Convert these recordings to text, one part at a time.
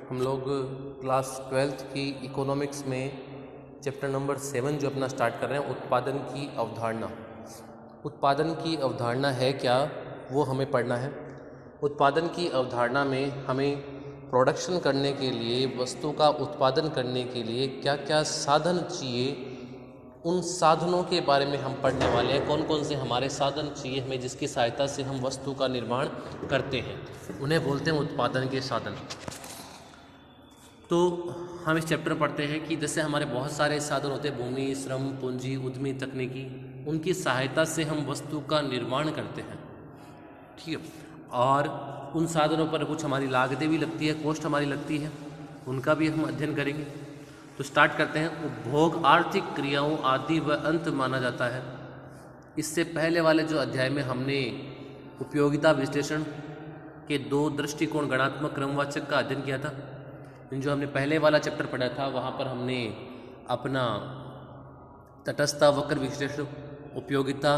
हम लोग class 12th की इकोनॉमिक्स में चैप्टर नंबर 7 जो अपना स्टार्ट कर रहे हैं, उत्पादन की अवधारणा। उत्पादन की अवधारणा है क्या, वो हमें पढ़ना है। उत्पादन की अवधारणा में हमें प्रोडक्शन करने के लिए, वस्तु का उत्पादन करने के लिए क्या क्या साधन चाहिए, उन साधनों के बारे में हम पढ़ने वाले हैं। कौन कौन से हमारे साधन चाहिए हमें, जिसकी सहायता से हम वस्तु का निर्माण करते हैं, उन्हें बोलते हैं उत्पादन के साधन। तो हम इस चैप्टर में पढ़ते हैं कि जैसे हमारे बहुत सारे साधन होते हैं, भूमि, श्रम, पूंजी, उद्यमी, तकनीकी, उनकी सहायता से हम वस्तु का निर्माण करते हैं। ठीक है। और उन साधनों पर कुछ हमारी लागतें भी लगती है, कॉस्ट हमारी लगती है, उनका भी हम अध्ययन करेंगे। तो स्टार्ट करते हैं। उपभोग आर्थिक क्रियाओं आदि व अंत माना जाता है। इससे पहले वाले जो अध्याय में हमने उपयोगिता विश्लेषण के दो दृष्टिकोण, गणात्मक, क्रमवाचक का अध्ययन किया था। जो हमने पहले वाला चैप्टर पढ़ा था, वहाँ पर हमने अपना तटस्थता, वक्र विश्लेषण, उपयोगिता,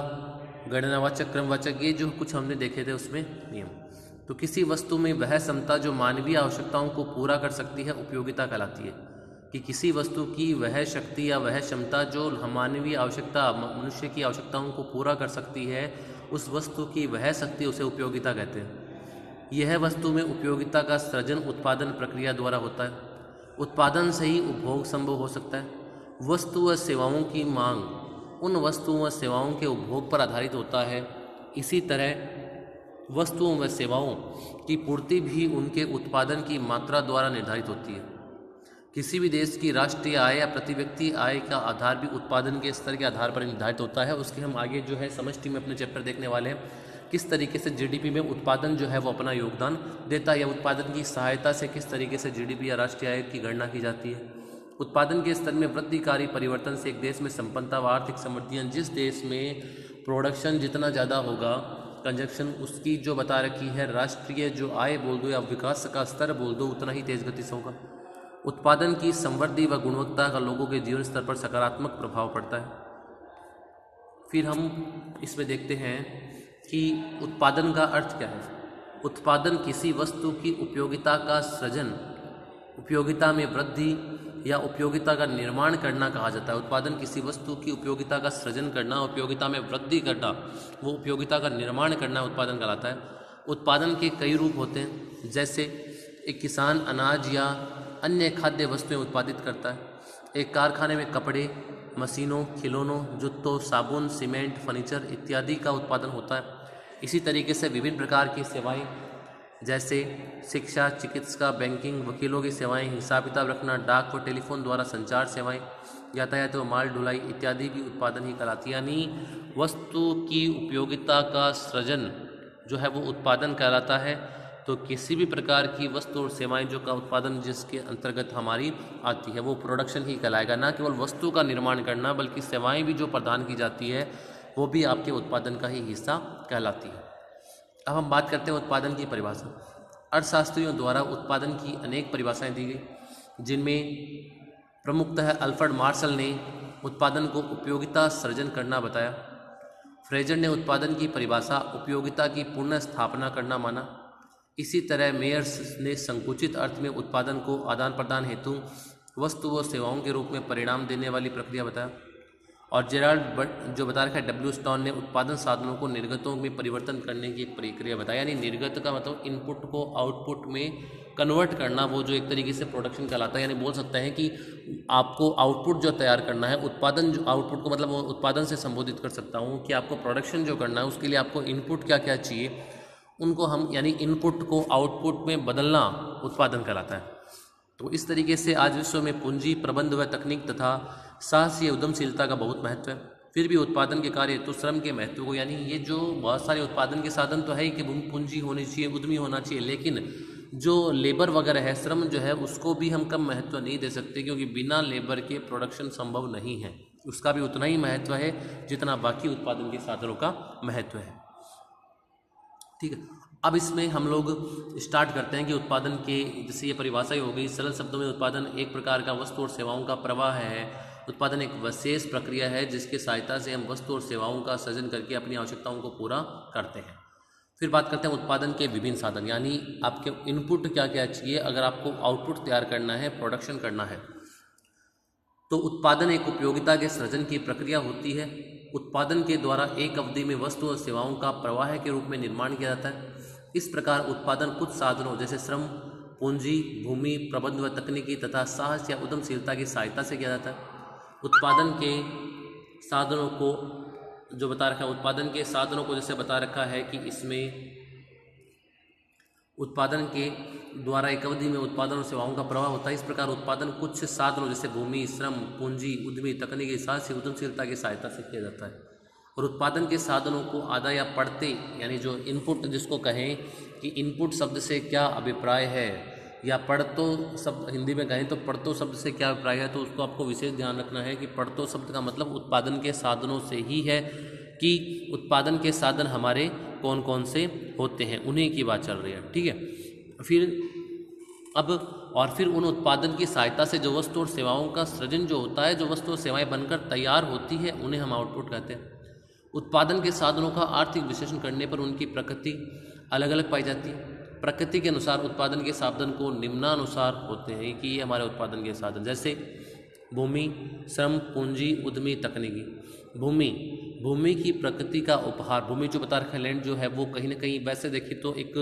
गणनावाचक, क्रमवाचक, ये जो कुछ हमने देखे थे उसमें नियम। तो किसी वस्तु में वह क्षमता जो मानवीय आवश्यकताओं को पूरा कर सकती है, उपयोगिता कहलाती है। कि किसी वस्तु की वह शक्ति या वह क्षमता जो मानवीय आवश्यकता, मनुष्य की आवश्यकताओं को पूरा कर सकती है, उस वस्तु की वह शक्ति, उसे उपयोगिता कहते हैं। यह वस्तु में उपयोगिता का सृजन उत्पादन प्रक्रिया द्वारा होता है। उत्पादन से ही उपभोग संभव हो सकता है। वस्तु व सेवाओं की मांग उन वस्तुओं व सेवाओं के उपभोग पर आधारित होता है। इसी तरह वस्तुओं व सेवाओं की पूर्ति भी उनके उत्पादन की मात्रा द्वारा निर्धारित होती है। किसी भी देश की राष्ट्रीय आय या प्रति व्यक्ति आय का आधार भी उत्पादन के स्तर के आधार पर निर्धारित होता है। उसके हम आगे जो है समष्टि में अपने चैप्टर देखने वाले हैं, किस तरीके से जीडीपी में उत्पादन जो है वो अपना योगदान देता है, या उत्पादन की सहायता से किस तरीके से जीडीपी या राष्ट्रीय आय की गणना की जाती है। उत्पादन के स्तर में वृद्धिकारी परिवर्तन से एक देश में संपन्नता व आर्थिक समृद्धियाँ, जिस देश में प्रोडक्शन जितना ज़्यादा होगा, कंजक्शन उसकी जो बता रखी है, राष्ट्रीय जो आय बोल दो या विकास का स्तर बोल दो, उतना ही तेज गति से होगा। उत्पादन की समृद्धि व गुणवत्ता का लोगों के जीवन स्तर पर सकारात्मक प्रभाव पड़ता है। फिर हम इसमें देखते हैं कि उत्पादन का अर्थ क्या है। उत्पादन किसी वस्तु की उपयोगिता का सृजन, उपयोगिता में वृद्धि या उपयोगिता का निर्माण करना कहा जाता है। उत्पादन किसी वस्तु की उपयोगिता का सृजन करना, उपयोगिता में वृद्धि करना, वो उपयोगिता का निर्माण करना उत्पादन कहलाता है। उत्पादन के कई रूप होते हैं, जैसे एक किसान अनाज या अन्य खाद्य वस्तुएं उत्पादित करता है। एक कारखाने में कपड़े, मशीनों, खिलौनों, जूतों, साबुन, सीमेंट, फर्नीचर इत्यादि का उत्पादन होता है। इसी तरीके से विभिन्न प्रकार की सेवाएं, जैसे शिक्षा, चिकित्सा, बैंकिंग, वकीलों की सेवाएं, हिसाब किताब रखना, डाक व टेलीफोन द्वारा संचार सेवाएं, यातायात व माल ढुलाई इत्यादि भी उत्पादन ही कहलाती है। यानी वस्तु की उपयोगिता का सृजन जो है वो उत्पादन कहलाता है। तो किसी भी प्रकार की वस्तु और सेवाएं जो का उत्पादन जिसके अंतर्गत हमारी आती है, वो प्रोडक्शन ही कहलाएगा। ना केवल वस्तु का निर्माण करना, बल्कि सेवाएं भी जो प्रदान की जाती है, वो भी आपके उत्पादन का ही हिस्सा कहलाती है। अब हम बात करते हैं उत्पादन की परिभाषा। अर्थशास्त्रियों द्वारा उत्पादन की अनेक परिभाषाएं दी गई, जिनमें प्रमुखतः अल्फ्रेड मार्शल ने उत्पादन को उपयोगिता सृजन करना बताया। फ्रेजर ने उत्पादन की परिभाषा उपयोगिता की पुनः स्थापना करना माना। इसी तरह मेयर्स ने संकुचित अर्थ में उत्पादन को आदान प्रदान हेतु वस्तु व सेवाओं के रूप में परिणाम देने वाली प्रक्रिया बताया। और जेराल्ड जो बता रखा है डब्ल्यू स्टॉन ने उत्पादन साधनों को निर्गतों में परिवर्तन करने की एक प्रक्रिया बताया। यानी निर्गत का मतलब इनपुट को आउटपुट में कन्वर्ट करना, वो जो एक तरीके से प्रोडक्शन कहलाता है। यानी बोल सकते हैं कि आपको आउटपुट जो तैयार करना है, उत्पादन जो आउटपुट को मतलब उत्पादन से संबोधित कर सकता हूँ कि आपको प्रोडक्शन जो करना है, उसके लिए आपको इनपुट क्या क्या चाहिए, उनको हम यानी इनपुट को आउटपुट में बदलना उत्पादन कहलाता है। तो इस तरीके से आज विश्व में पूंजी, प्रबंध व तकनीक तथा साहसी उद्यमशीलता का बहुत महत्व है। फिर भी उत्पादन के कार्य हेतु श्रम के महत्व को, यानी ये जो बहुत सारे उत्पादन के साधन तो है ही कि पूंजी होनी चाहिए, उद्यमी होना चाहिए, लेकिन जो लेबर वगैरह है, श्रम जो है, उसको भी हम कम महत्व नहीं दे सकते, क्योंकि बिना लेबर के प्रोडक्शन संभव नहीं है। उसका भी उतना ही महत्व है जितना बाकी उत्पादन के साधनों का महत्व है। ठीक है। अब इसमें हम लोग स्टार्ट करते हैं कि उत्पादन के, जैसे ये परिभाषा ही हो गई सरल शब्दों में, उत्पादन एक प्रकार का वस्तु और सेवाओं का प्रवाह है। उत्पादन एक विशेष प्रक्रिया है जिसके सहायता से हम वस्तु और सेवाओं का सृजन करके अपनी आवश्यकताओं को पूरा करते हैं। फिर बात करते हैं उत्पादन के विभिन्न साधन, यानी आपके इनपुट क्या क्या चाहिए अगर आपको आउटपुट तैयार करना है, प्रोडक्शन करना है। तो उत्पादन एक उपयोगिता के सृजन की प्रक्रिया होती है। उत्पादन के द्वारा एक अवधि में वस्तु और सेवाओं का प्रवाह के रूप में निर्माण किया जाता है। इस प्रकार उत्पादन कुछ साधनों जैसे श्रम, पूंजी, भूमि, प्रबंध व तकनीकी तथा साहस या उद्यमशीलता की सहायता से किया जाता है। उत्पादन के साधनों को जो बता रखा है, उत्पादन के साधनों को जैसे बता रखा है कि इसमें उत्पादन के द्वारा एक अवधि में उत्पादन और सेवाओं का प्रवाह होता है। इस प्रकार उत्पादन कुछ साधनों जैसे भूमि, श्रम, पूंजी, उद्यमी, तकनीकी साहस या उद्यमशीलता की सहायता से किया जाता है। और उत्पादन के साधनों को आधा या पढ़ते, यानी जो इनपुट जिसको कहें कि इनपुट शब्द से क्या अभिप्राय है, या पढ़तो शब्द हिंदी में कहें तो पढ़तो शब्द से क्या अभिप्राय है, तो उसको आपको विशेष ध्यान रखना है कि पढ़तो शब्द का मतलब उत्पादन के साधनों से ही है कि उत्पादन के साधन हमारे कौन कौन से होते हैं, उन्हीं की बात चल रही है। ठीक है। फिर उन उत्पादन की सहायता से जो वस्तु और सेवाओं का सृजन जो होता है, जो वस्तु और सेवाएं बनकर तैयार होती है, उन्हें हम आउटपुट कहते हैं। उत्पादन के साधनों का आर्थिक विश्लेषण करने पर उनकी प्रकृति अलग अलग पाई जाती है। प्रकृति के अनुसार उत्पादन के साधन को निम्नानुसार होते हैं कि ये हमारे उत्पादन के साधन, जैसे भूमि, श्रम, पूंजी, उद्यमी, तकनीकी। भूमि की प्रकृति का उपहार, भूमि जो बता रखा है लैंड जो है वो कहीं ना कहीं वैसे देखिए तो एक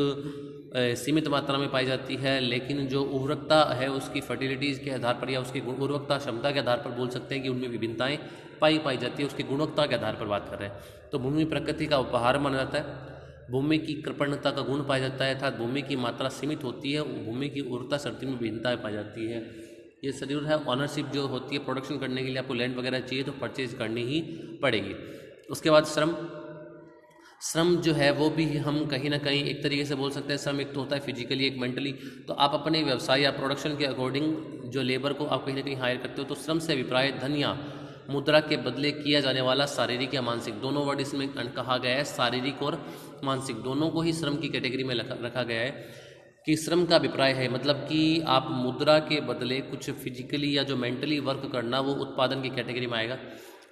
सीमित मात्रा में पाई जाती है, लेकिन जो उर्वरकता है उसकी फर्टिलिटीज़ के आधार पर या उसकी उर्वरकता क्षमता के आधार पर बोल सकते हैं कि उनमें विभिन्नताएं पाई जाती है, उसकी गुणवत्ता के आधार पर बात कर रहे हैं। तो भूमि प्रकृति का उपहार माना जाता है। भूमि की कृपणता का गुण पाया जाता है, अर्थात भूमि की मात्रा सीमित होती है, भूमि की उर्वरता शक्ति में भिन्नताएं पाई जाती है। ये जरूर है, ऑनरशिप जो होती है प्रोडक्शन करने के लिए आपको लैंड वगैरह चाहिए तो परचेज करनी ही पड़ेगी। उसके बाद श्रम जो है वो भी हम कहीं ना कहीं एक तरीके से बोल सकते हैं, श्रम एक तो होता है फिजिकली, एक मेंटली। तो आप अपने व्यवसाय या प्रोडक्शन के अकॉर्डिंग जो लेबर को आप कहीं ना कहीं हायर करते हो, तो श्रम से अभिप्राय धन या मुद्रा के बदले किया जाने वाला शारीरिक या मानसिक, दोनों वर्ड इसमें कहा गया है, शारीरिक और मानसिक दोनों को ही श्रम की कैटेगरी में रखा गया है कि श्रम का अभिप्राय है मतलब कि आप मुद्रा के बदले कुछ फिजिकली या जो मेंटली वर्क करना, वो उत्पादन की कैटेगरी में आएगा।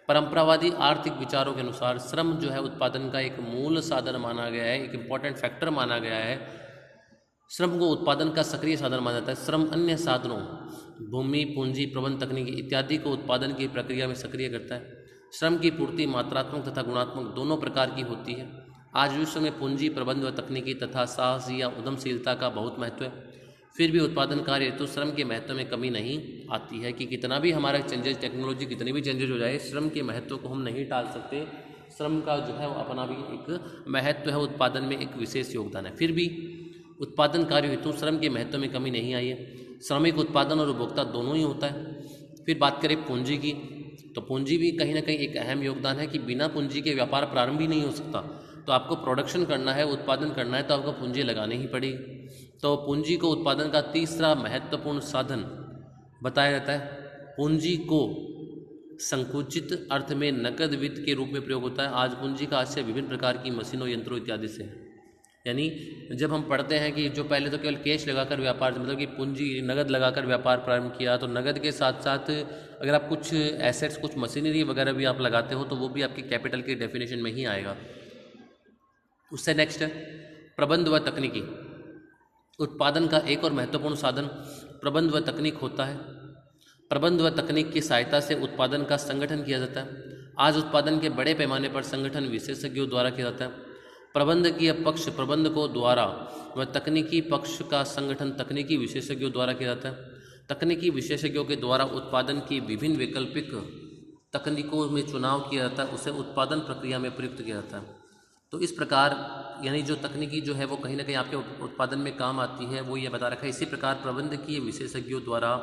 परंपरावादी आर्थिक विचारों के अनुसार श्रम जो है उत्पादन का एक मूल साधन माना गया है, एक इम्पॉर्टेंट फैक्टर माना गया है। श्रम को उत्पादन का सक्रिय साधन माना जाता है। श्रम अन्य साधनों भूमि, पूंजी, प्रबंध, तकनीकी इत्यादि को उत्पादन की प्रक्रिया में सक्रिय करता है। श्रम की पूर्ति मात्रात्मक तथा गुणात्मक दोनों प्रकार की होती है। आज विश्व में पूंजी, प्रबंध व तकनीकी तथा साहस या उद्यमशीलता का बहुत महत्व है। फिर भी उत्पादन कार्य हेतु श्रम के महत्व में कमी नहीं आती है कि कितना भी हमारा चेंजेस, टेक्नोलॉजी कितनी भी चेंजेस हो जाए, श्रम के महत्व को हम नहीं टाल सकते। श्रम का जो है वो अपना भी एक महत्व है, उत्पादन में एक विशेष योगदान है। फिर भी उत्पादन कार्य हेतु श्रम के महत्व में कमी नहीं आई है। श्रमिक उत्पादन और उपभोक्ता दोनों ही होता है। फिर बात करें पूंजी की, तो पूंजी भी कहीं ना कहीं एक अहम योगदान है कि बिना पूंजी के व्यापार प्रारंभ ही नहीं हो सकता। तो आपको प्रोडक्शन करना है, उत्पादन करना है, तो आपको पूंजी लगानी ही पड़ेगी। तो पूंजी को उत्पादन का तीसरा महत्वपूर्ण साधन बताया जाता है। पूंजी को संकुचित अर्थ में नकद वित्त के रूप में प्रयोग होता है। आज पूंजी का आशय विभिन्न प्रकार की मशीनों, यंत्रों इत्यादि से है। यानी जब हम पढ़ते हैं कि जो पहले तो केवल कैश लगाकर व्यापार, मतलब कि पूंजी नगद लगाकर व्यापार प्रारंभ किया, तो नगद के साथ साथ अगर आप कुछ एसेट्स, कुछ मशीनरी वगैरह भी आप लगाते हो तो वो भी आपकी कैपिटल की डेफिनेशन में ही आएगा। उससे नेक्स्ट है प्रबंध व तकनीकी। उत्पादन का एक और महत्वपूर्ण साधन प्रबंध व तकनीक होता है। प्रबंध व तकनीक की सहायता से उत्पादन का संगठन किया जाता है। आज उत्पादन के बड़े पैमाने पर संगठन विशेषज्ञों द्वारा किया जाता है। प्रबंधकीय पक्ष प्रबंधकों द्वारा व तकनीकी पक्ष का संगठन तकनीकी विशेषज्ञों द्वारा किया जाता है। तकनीकी विशेषज्ञों के द्वारा उत्पादन की विभिन्न वैकल्पिक तकनीकों में चुनाव किया जाता है, उसे उत्पादन प्रक्रिया में प्रयुक्त किया जाता है। तो इस प्रकार यानी जो तकनीकी जो है वो कहीं ना कहीं आपके उत्पादन में काम आती है, वो ये बता रखा है। इसी प्रकार प्रबंधकीय विशेषज्ञों द्वारा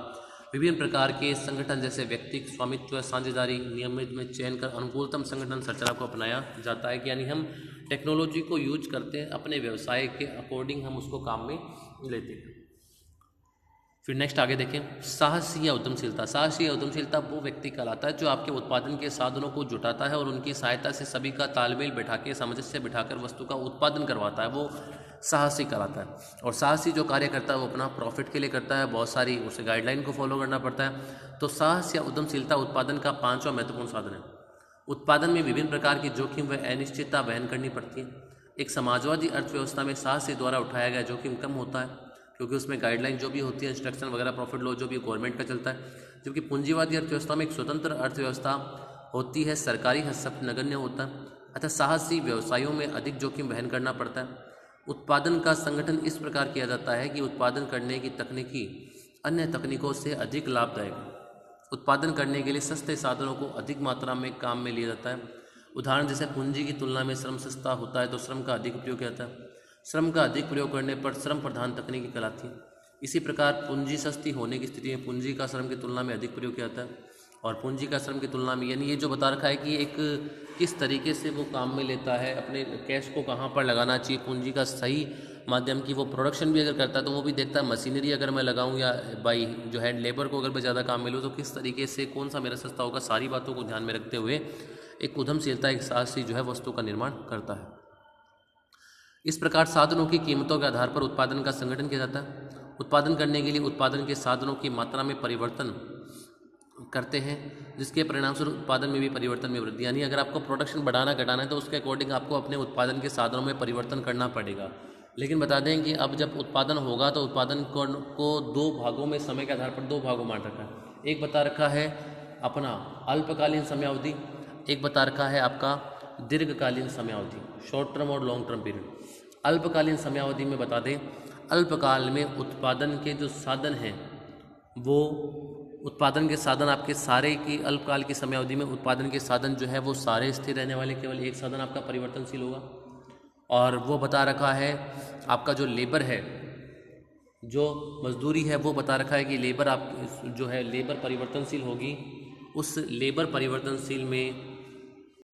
विभिन्न प्रकार के संगठन जैसे व्यक्तिक स्वामित्व, साझेदारी, नियमित में चयन कर अनुकूलतम संगठन संरचना को अपनाया जाता है कि यानी हम टेक्नोलॉजी को यूज करते हैं, अपने व्यवसाय के अकॉर्डिंग हम उसको काम में लेते हैं। फिर नेक्स्ट आगे देखें, साहसी या उद्यमशीलता। साहसी या उद्यमशीलता वो व्यक्ति कहलाता है जो आपके उत्पादन के साधनों को जुटाता है और उनकी सहायता से सभी का तालमेल बैठा के, सामंजस्य बिठाकर वस्तु का उत्पादन करवाता है, वो साहसी कहलाता है। और साहसी जो कार्य करता है वो अपना प्रॉफिट के लिए करता है, बहुत सारी उसे गाइडलाइन को फॉलो करना पड़ता है। तो साहस या उद्यमशीलता उत्पादन का पांचवा महत्वपूर्ण साधन है। उत्पादन में विभिन्न प्रकार की जोखिम व अनिश्चितता वहन करनी पड़ती है। एक समाजवादी अर्थव्यवस्था में साहसी द्वारा उठाया गया जोखिम कम होता है, क्योंकि उसमें गाइडलाइन जो भी होती है, इंस्ट्रक्शन वगैरह, प्रॉफिट लॉ जो भी गवर्नमेंट का चलता है। जबकि पूंजीवादी अर्थव्यवस्था में एक स्वतंत्र अर्थव्यवस्था होती है, सरकारी हस्तक्षेप नगण्य होता है, अतः साहसी व्यवसायों में अधिक जोखिम वहन करना पड़ता है। उत्पादन का संगठन इस प्रकार किया जाता है कि उत्पादन करने की तकनीकी अन्य तकनीकों से अधिक लाभदायक है। उत्पादन करने के लिए सस्ते साधनों को अधिक मात्रा में काम में लिया जाता है। उदाहरण जैसे पूंजी की तुलना में श्रम सस्ता होता है तो श्रम का अधिक उपयोग किया जाता है। श्रम का अधिक प्रयोग करने पर श्रम प्रधान तकनीकी कहलाती है। इसी प्रकार पूंजी सस्ती होने की स्थिति में पूंजी का श्रम की तुलना में अधिक प्रयोग किया जाता है, और पूंजी का श्रम की तुलना में, यानी ये जो बता रखा है कि एक किस तरीके से वो काम में लेता है, अपने कैश को कहाँ पर लगाना चाहिए, पूंजी का सही माध्यम की वो प्रोडक्शन भी अगर करता है तो वो भी देखता है, मशीनरी अगर मैं लगाऊं या बाई जो है लेबर को अगर मैं ज़्यादा काम मिलूँ तो किस तरीके से कौन सा मेरा सस्ता होगा, सारी बातों को ध्यान में रखते हुए एक उद्यमशीलता एक साहसी जो है वस्तु का निर्माण करता है। इस प्रकार साधनों की कीमतों के आधार पर उत्पादन का संगठन किया जाता है। उत्पादन करने के लिए उत्पादन के साधनों की मात्रा में परिवर्तन करते हैं, जिसके परिणामस्वरूप उत्पादन में भी परिवर्तन में वृद्धि, यानी अगर आपको प्रोडक्शन बढ़ाना घटाना है तो उसके अकॉर्डिंग आपको अपने उत्पादन के साधनों में परिवर्तन करना पड़ेगा। लेकिन बता दें कि अब जब उत्पादन होगा तो उत्पादन को दो भागों में समय के आधार पर दो भागों में बांट रखा है। एक बता रखा है अपना अल्पकालीन समयावधि, एक बता रखा है आपका दीर्घकालीन समयावधि, शॉर्ट टर्म और लॉन्ग टर्म पीरियड। अल्पकालीन समयावधि में बता दें, अल्पकाल में उत्पादन के जो साधन हैं वो उत्पादन के साधन आपके सारे की अल्पकाल की समयावधि में उत्पादन के साधन जो है वो सारे स्थिर रहने वाले, केवल एक साधन आपका परिवर्तनशील होगा। और वो बता रखा है आपका जो लेबर है, जो मजदूरी है, वो बता रखा है कि लेबर आप जो है लेबर परिवर्तनशील होगी। उस लेबर परिवर्तनशील में